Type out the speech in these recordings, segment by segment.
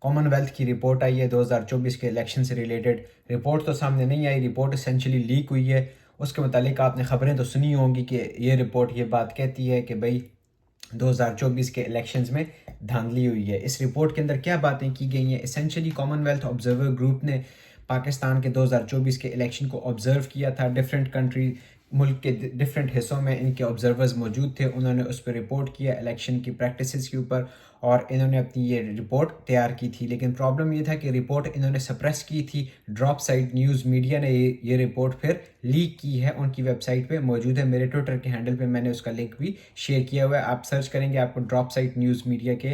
Common wealth کی report آئی ہے 2024 کے الیکشن سے ریلیٹڈ. رپورٹ تو سامنے نہیں آئی, رپورٹ اسینشلی لیک ہوئی ہے. اس کے متعلق آپ نے خبریں تو سنی ہوں گی کہ یہ رپورٹ یہ بات کہتی ہے کہ بھئی 2024 کے الیکشنز میں دھاندلی ہوئی ہے. اس رپورٹ کے اندر کیا باتیں کی گئی ہیں؟ Essentially common wealth observer group نے پاکستان کے 2024 کے الیکشن کو آبزرو کیا تھا. ڈفرینٹ کنٹری, ملک کے ڈفرینٹ حصوں میں ان کے آبزرورز موجود تھے. انہوں نے اس پہ رپورٹ کیا الیکشن کی پریکٹسز کے اوپر, اور انہوں نے اپنی یہ رپورٹ تیار کی تھی. لیکن پرابلم یہ تھا کہ رپورٹ انہوں نے سپریس کی تھی. ڈراپ سائٹ نیوز میڈیا نے یہ رپورٹ پھر لیک کی ہے, ان کی ویب سائٹ پہ موجود ہے. میرے ٹویٹر کے ہینڈل پہ میں نے اس کا لنک بھی شیئر کیا ہوا ہے, آپ سرچ کریں گے آپ کو ڈراپ سائٹ نیوز میڈیا کے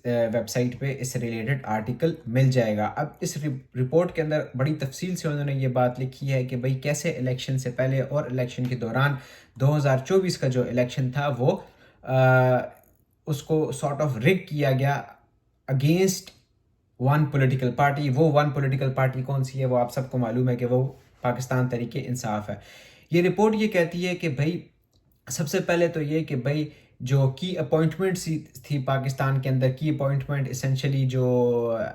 ویب سائٹ پہ اس سے ریلیٹڈ آرٹیکل مل جائے گا. اب اس رپورٹ کے اندر بڑی تفصیل سے انہوں نے یہ بات لکھی ہے کہ بھئی کیسے الیکشن سے پہلے اور الیکشن کے دوران 2024 کا جو الیکشن تھا وہ اس کو سارٹ آف رگ کیا گیا اگینسٹ ون پولیٹیکل پارٹی. وہ ون پولیٹیکل پارٹی کون سی ہے وہ آپ سب کو معلوم ہے کہ وہ پاکستان تحریک انصاف ہے. یہ رپورٹ یہ کہتی ہے کہ بھئی سب سے پہلے تو یہ کہ بھئی جو کی اپوائنٹمنٹس تھی پاکستان کے اندر, کی اپوائنٹمنٹ اسینشلی جو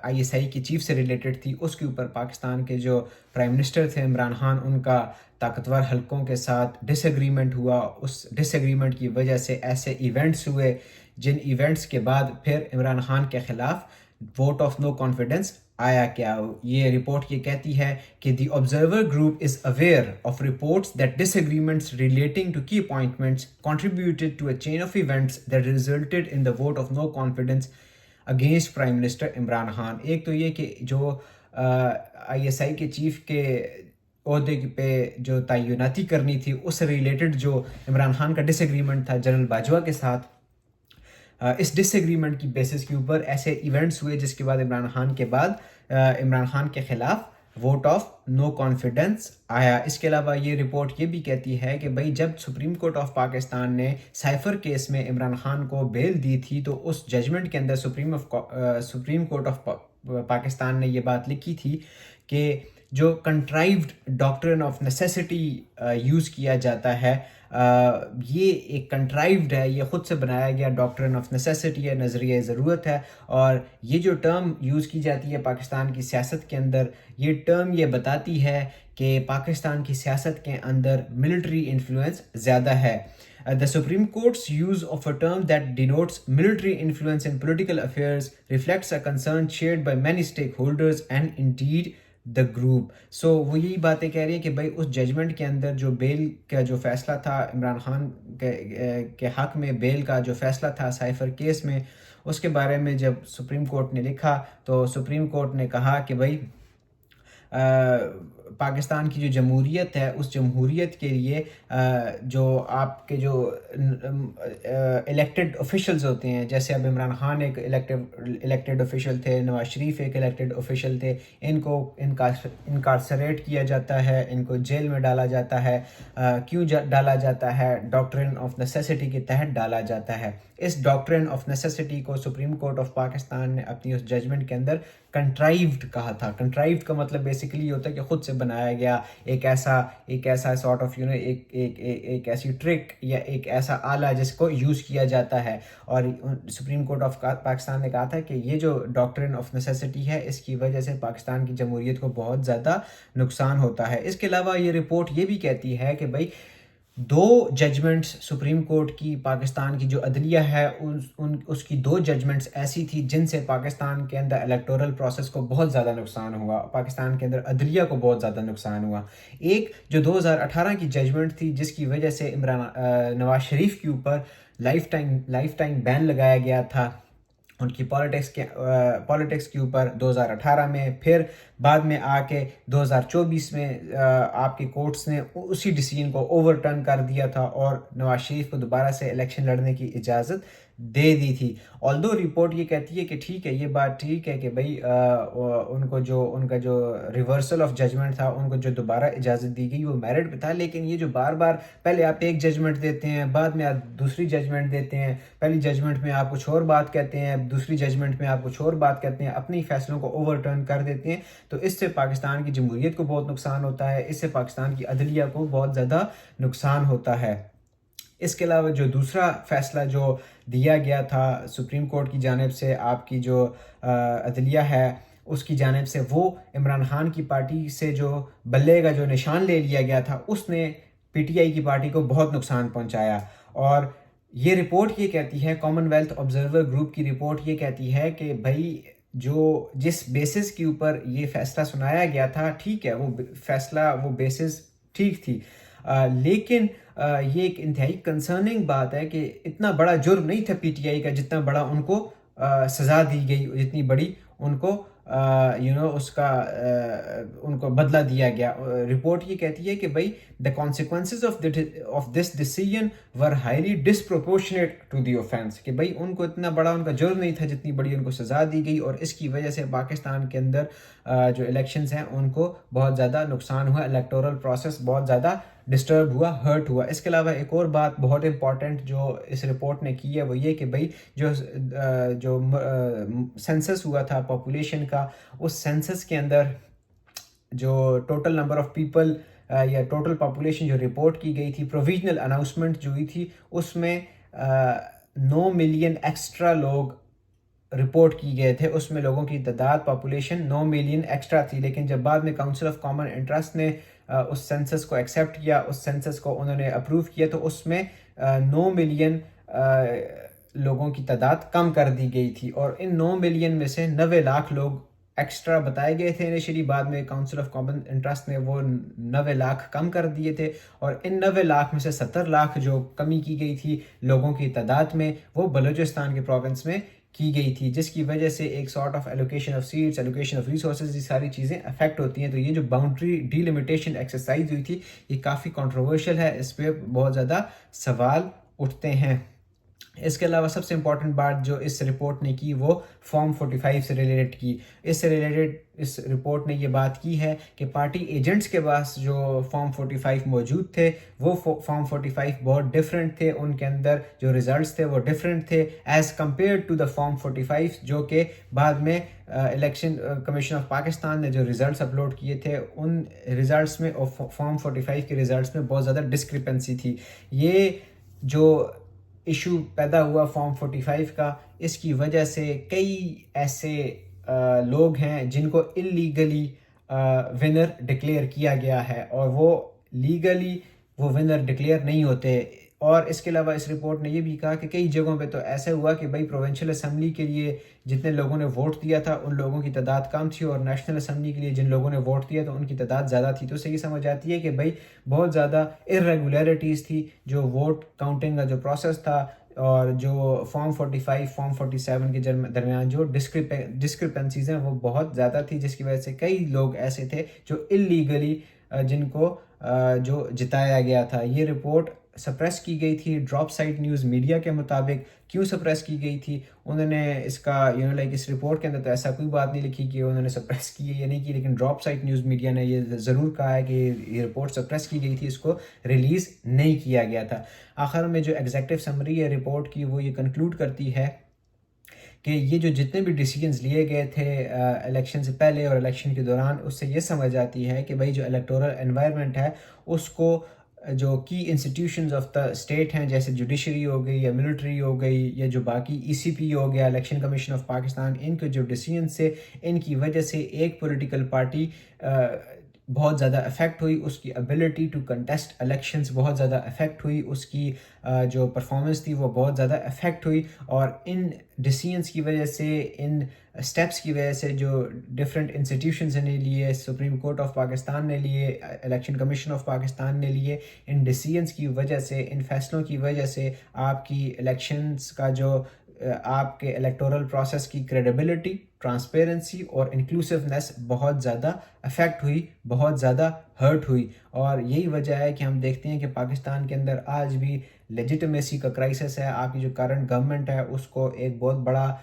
ISI کی چیف سے ریلیٹڈ تھی, اس کے اوپر پاکستان کے جو پرائم منسٹر تھے عمران خان, ان کا طاقتور حلقوں کے ساتھ ڈس ایگریمنٹ ہوا. اس ڈس ایگریمنٹ کی وجہ سے ایسے ایونٹس ہوئے جن ایونٹس کے بعد پھر عمران خان کے خلاف ووٹ آف نو کانفیڈنس آیا. کیا یہ رپورٹ یہ کہتی ہے کہ the observer group is aware of reports that disagreements relating to کی appointments contributed to a chain of events that resulted in the vote of no confidence against Prime Minister Imran Khan. ایک تو یہ کہ جو ISI کے chief کے عہدے پہ جو تعیناتی کرنی تھی اس سے ریلیٹڈ جو عمران خان کا ڈس ایگریمنٹ تھا جنرل باجوہ کے ساتھ, اس ڈس ایگریمنٹ کی بیسس کے اوپر ایسے ایونٹس ہوئے جس کے بعد عمران خان کے خلاف ووٹ آف نو کانفیڈنس آیا. اس کے علاوہ یہ رپورٹ یہ بھی کہتی ہے کہ بھئی جب سپریم کورٹ آف پاکستان نے سائفر کیس میں عمران خان کو بیل دی تھی تو اس ججمنٹ کے اندر سپریم کورٹ آف پاکستان نے یہ بات لکھی تھی کہ جو کنٹرائیوڈ ڈاکٹرن آف نیسیسٹی یوز کیا جاتا ہے, یہ ایک کنٹرائیوڈ ہے, یہ خود سے بنایا گیا ڈاکٹرن آف نیسیسٹی ہے, نظریہ ضرورت ہے. اور یہ جو ٹرم یوز کی جاتی ہے پاکستان کی سیاست کے اندر, یہ ٹرم یہ بتاتی ہے کہ پاکستان کی سیاست کے اندر ملٹری انفلوئنس زیادہ ہے. The Supreme Court's use of a term that denotes military influence in political affairs reflects a concern shared by many stakeholders and indeed the group. So وہ یہی باتیں کہہ رہی ہے کہ بھئی اس ججمنٹ کے اندر جو بیل کا جو فیصلہ تھا عمران خان کے حق میں, بیل کا جو فیصلہ تھا سائفر کیس میں, اس کے بارے میں جب سپریم کورٹ نے لکھا تو سپریم کورٹ نے کہا کہ بھئی پاکستان کی جو جمہوریت ہے اس جمہوریت کے لیے جو آپ کے جو الیکٹڈ آفیشلز ہوتے ہیں, جیسے اب عمران خان ایک الیکٹڈ آفیشل تھے, نواز شریف ایک الیکٹڈ آفیشل تھے, ان کو انکارسریٹ کیا جاتا ہے, ان کو جیل میں ڈالا جاتا ہے. کیوں ڈالا جاتا ہے؟ ڈاکٹرن آف نیسیسٹی کے تحت ڈالا جاتا ہے. اس ڈاکٹرن آف نیسیسٹی کو سپریم کورٹ آف پاکستان نے اپنی اس ججمنٹ کے اندر کنٹرائیوڈ کہا تھا. کنٹرائیوڈ کا مطلب بیسیکلی یہ ہوتا ہے کہ خود سے بنایا گیا ایک ایسا سارٹ آف ایک ایسی ٹرک یا ایک ایسا آلہ جس کو یوز کیا جاتا ہے. اور سپریم کورٹ آف پاکستان نے کہا تھا کہ یہ جو ڈاکٹرن آف نیسیسٹی ہے اس کی وجہ سے پاکستان کی جمہوریت کو بہت زیادہ نقصان ہوتا ہے. اس کے علاوہ یہ رپورٹ یہ بھی کہتی ہے کہ بھئی دو ججمنٹس سپریم کورٹ کی, پاکستان کی جو عدلیہ ہے اس کی دو ججمنٹس ایسی تھی جن سے پاکستان کے اندر الیکٹورل پروسیس کو بہت زیادہ نقصان ہوا, پاکستان کے اندر عدلیہ کو بہت زیادہ نقصان ہوا. ایک جو 2018 کی ججمنٹ تھی جس کی وجہ سے نواز شریف کے اوپر لائف ٹائم بین لگایا گیا تھا ان کی پالیٹکس کے اوپر 2018 میں, پھر بعد میں آ کے 2024 میں آپ کے کورٹس نے اسی ڈیسیجن کو اوور ٹرن کر دیا تھا اور نواز شریف کو دوبارہ سے الیکشن لڑنے کی اجازت دے دی تھی. آلدو رپورٹ یہ کہتی ہے کہ ٹھیک ہے, یہ بات ٹھیک ہے کہ بھئی ان کا جو ریورسل آف ججمنٹ تھا, ان کو جو دوبارہ اجازت دی گئی وہ میرٹ پہ تھا. لیکن یہ جو بار بار پہلے آپ ایک ججمنٹ دیتے ہیں, بعد میں آپ دوسری ججمنٹ دیتے ہیں, پہلی ججمنٹ میں آپ کچھ اور بات کہتے ہیں, دوسری ججمنٹ میں آپ کچھ اور بات کہتے ہیں, اپنی فیصلوں کو اوور ٹرن کر دیتے ہیں, تو اس سے پاکستان کی جمہوریت کو بہت نقصان ہوتا ہے, اس سے پاکستان کی عدلیہ کو بہت زیادہ نقصان ہوتا ہے. اس کے علاوہ جو دوسرا فیصلہ جو دیا گیا تھا سپریم کورٹ کی جانب سے، آپ کی جو عدلیہ ہے اس کی جانب سے، وہ عمران خان کی پارٹی سے جو بلے کا جو نشان لے لیا گیا تھا اس نے پی ٹی آئی کی پارٹی کو بہت نقصان پہنچایا. اور یہ رپورٹ یہ کہتی ہے، کامن ویلتھ آبزرور گروپ کی رپورٹ یہ کہتی ہے کہ بھائی جس بیسس کے اوپر یہ فیصلہ سنایا گیا تھا، ٹھیک ہے، وہ فیصلہ، وہ بیسس ٹھیک تھی، لیکن یہ ایک انتہائی کنسرننگ بات ہے کہ اتنا بڑا جرم نہیں تھا پی ٹی آئی کا جتنا بڑا ان کو سزا دی گئی، جتنی بڑی ان کو اس کا ان کو بدلہ دیا گیا. رپورٹ یہ کہتی ہے کہ بھائی the consequences of this decision were highly disproportionate to the offense، کہ بھائی ان کو اتنا بڑا ان کا جرم نہیں تھا جتنی بڑی ان کو سزا دی گئی، اور اس کی وجہ سے پاکستان کے اندر جو الیکشنز ہیں ان کو بہت زیادہ نقصان ہوا، الیکٹورل پروسیس بہت زیادہ ڈسٹرب ہوا، ہرٹ ہوا. اس کے علاوہ ایک اور بات بہت امپورٹنٹ جو اس رپورٹ نے کی ہے وہ یہ کہ بھائی جو سینسس ہوا تھا پاپولیشن کا، اس سینسس کے اندر جو ٹوٹل نمبر آف پیپل یا ٹوٹل پاپولیشن جو رپورٹ کی گئی تھی، پروویژنل اناؤنسمنٹ جو ہوئی تھی، اس میں 9 ملین ایکسٹرا لوگ رپورٹ کی گئے تھے. اس میں لوگوں کی تعداد، پاپولیشن 9 ملین ایکسٹرا تھی، لیکن جب بعد میں کاؤنسل آف کامن انٹرسٹ نے اس سینسس کو ایکسیپٹ کیا، اس سینسس کو انہوں نے اپروو کیا، تو اس میں 9 ملین لوگوں کی تعداد کم کر دی گئی تھی. اور ان 9 ملین میں سے 90 لاکھ لوگ ایکسٹرا بتائے گئے تھے انیشلی، بعد میں کاؤنسل آف کامن انٹرسٹ نے وہ 90 لاکھ کم کر دیے تھے، اور ان 90 لاکھ میں سے 70 لاکھ جو کمی کی گئی تھی لوگوں کی تعداد میں، وہ بلوچستان کے پروونس میں کی گئی تھی، جس کی وجہ سے ایک sort of allocation of seats, allocation of resources, یہ ساری چیزیں افیکٹ ہوتی ہیں. تو یہ جو باؤنڈری ڈی لمیٹیشن ایکسرسائز ہوئی تھی، یہ کافی کنٹروورشل ہے، اس پہ بہت زیادہ سوال اٹھتے ہیں. اس کے علاوہ سب سے امپورٹنٹ بات جو اس رپورٹ نے کی وہ فارم 45 سے ریلیٹڈ کی. اس رپورٹ نے یہ بات کی ہے کہ پارٹی ایجنٹس کے پاس جو فارم 45 موجود تھے، وہ فارم 45 بہت ڈیفرنٹ تھے، ان کے اندر جو ریزلٹس تھے وہ ڈیفرنٹ تھے as compared to the form 45 جو کہ بعد میں الیکشن کمیشن آف پاکستان نے جو ریزلٹس اپلوڈ کیے تھے، ان ریزلٹس میں اور فارم 45 کے ریزلٹس میں بہت زیادہ ڈسکرپنسی تھی. یہ جو ایشو پیدا ہوا فارم 45 کا، اس کی وجہ سے کئی ایسے لوگ ہیں جن کو اللیگلی ونر ڈکلیئر کیا گیا ہے، اور وہ لیگلی وہ ونر ڈکلیئر نہیں ہوتے. اور اس کے علاوہ اس رپورٹ نے یہ بھی کہا کہ کئی جگہوں پہ تو ایسا ہوا کہ بھائی پروونشل اسمبلی کے لیے جتنے لوگوں نے ووٹ دیا تھا ان لوگوں کی تعداد کم تھی، اور نیشنل اسمبلی کے لیے جن لوگوں نے ووٹ دیا تو ان کی تعداد زیادہ تھی. تو اس سے یہ سمجھ آتی ہے کہ بھائی بہت زیادہ ارریگولیرٹیز تھی جو ووٹ کاؤنٹنگ کا جو پروسیس تھا، اور جو فارم 45 فارم 47 کے درمیان جو ڈسکرپنسیز ہیں وہ بہت زیادہ تھی، جس کی وجہ سے کئی لوگ ایسے تھے جو اللیگلی جن کو جو جتایا گیا تھا. یہ رپورٹ سپریس کی گئی تھی ڈراپ سائٹ نیوز میڈیا کے مطابق. کیوں سپریس کی گئی تھی؟ انہوں نے اس کا اس رپورٹ کے اندر تو ایسا کوئی بات نہیں لکھی کہ انہوں نے سپریس کی ہے یا نہیں کی، لیکن ڈراپ سائٹ نیوز میڈیا نے یہ ضرور کہا ہے کہ یہ رپورٹ سپریس کی گئی تھی، اس کو ریلیز نہیں کیا گیا تھا. آخر میں جو ایگزیکٹو سمری ہے رپورٹ کی وہ یہ کنکلوڈ کرتی ہے کہ یہ جو جتنے بھی ڈیسیجنز لیے گئے تھے الیکشن سے پہلے اور الیکشن کے دوران، اس سے یہ سمجھ آتی ہے کہ بھائی جو الیکٹورل انوائرمنٹ ہے اس کو جو کی انسٹیٹیوشنز آف دا اسٹیٹ ہیں، جیسے جوڈیشری ہو گئی یا ملٹری ہو گئی یا جو باقی ای سی پی ہو گیا، الیکشن کمیشن آف پاکستان، ان کے جو ڈیسیجنز سے ان کی وجہ سے ایک پولیٹیکل پارٹی بہت زیادہ افیکٹ ہوئی، اس کی ابیلٹی ٹو کنٹیسٹ الیکشنز بہت زیادہ افیکٹ ہوئی، اس کی جو پرفارمنس تھی وہ بہت زیادہ افیکٹ ہوئی. اور ان ڈیسیجنز کی وجہ سے، ان اسٹیپس کی وجہ سے جو ڈفرینٹ انسٹیٹیوشنز نے لیے، سپریم کورٹ آف پاکستان نے لیے، الیکشن کمیشن آف پاکستان نے لیے، ان ڈیسیجنز کی وجہ سے، ان فیصلوں کی وجہ سے آپ کی الیکشنز کا جو آپ کے الیکٹورل پروسیس کی کریڈیبلٹی، ٹرانسپیرنسی اور انکلوسیونیس بہت زیادہ افیکٹ ہوئی، بہت زیادہ ہرٹ ہوئی. اور یہی وجہ ہے کہ ہم دیکھتے ہیں کہ پاکستان کے اندر آج بھی لیجیٹمیسی کا کرائسس ہے. آپ کی جو کرنٹ گورنمنٹ ہے اس کو ایک بہت بڑا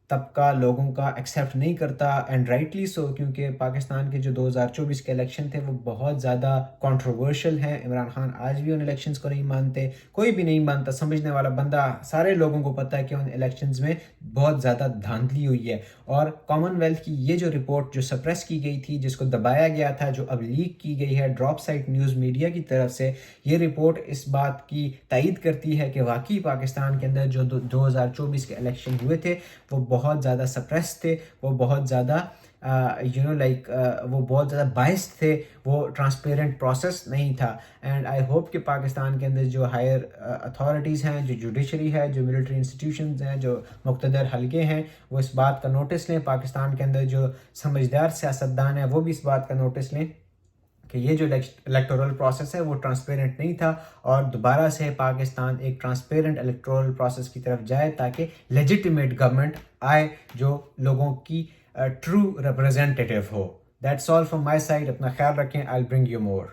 طبقہ لوگوں کا ایکسیپٹ نہیں کرتا، اینڈ رائٹلی سو، کیونکہ پاکستان کے جو 2024 کے الیکشن تھے وہ بہت زیادہ کنٹروورشل ہیں. عمران خان آج بھی ان الیکشنز کو نہیں مانتے، کوئی بھی نہیں مانتا، سمجھنے والا بندہ، سارے لوگوں کو پتہ ہے کہ ان الیکشنز میں بہت زیادہ دھاندلی ہوئی ہے. اور کامن ویلتھ کی یہ جو رپورٹ جو سپریس کی گئی تھی، جس کو دبایا گیا تھا، جو اب لیک کی گئی ہے ڈراپ سائٹ نیوز میڈیا کی طرف سے، یہ رپورٹ اس بات کی تائید کرتی ہے کہ واقعی پاکستان کے اندر جو 2024 کے الیکشن ہوئے تھے وہ بہت زیادہ سپریس تھے، وہ بہت زیادہ وہ بہت زیادہ باعث تھے، وہ ٹرانسپیرنٹ پروسیس نہیں تھا. اینڈ آئی ہوپ کہ پاکستان کے اندر جو ہائر اتھارٹیز ہیں، جو جوڈیشری ہے، جو ملٹری انسٹیٹیوشنز ہیں، جو مقتدر حلقے ہیں، وہ اس بات کا نوٹس لیں. پاکستان کے اندر جو سمجھدار سیاستدان ہیں وہ بھی اس بات کا نوٹس لیں کہ یہ جو الیکٹورل پروسیس ہے وہ ٹرانسپیرنٹ نہیں تھا، اور دوبارہ سے پاکستان ایک ٹرانسپیرنٹ الیکٹورل پروسیس کی طرف جائے تاکہ لیجیٹیمیٹ گورنمنٹ آئے جو لوگوں کی ٹرو ریپرزینٹیٹیو ہو. That's all from my side. اپنا خیال رکھیں. I'll bring you more.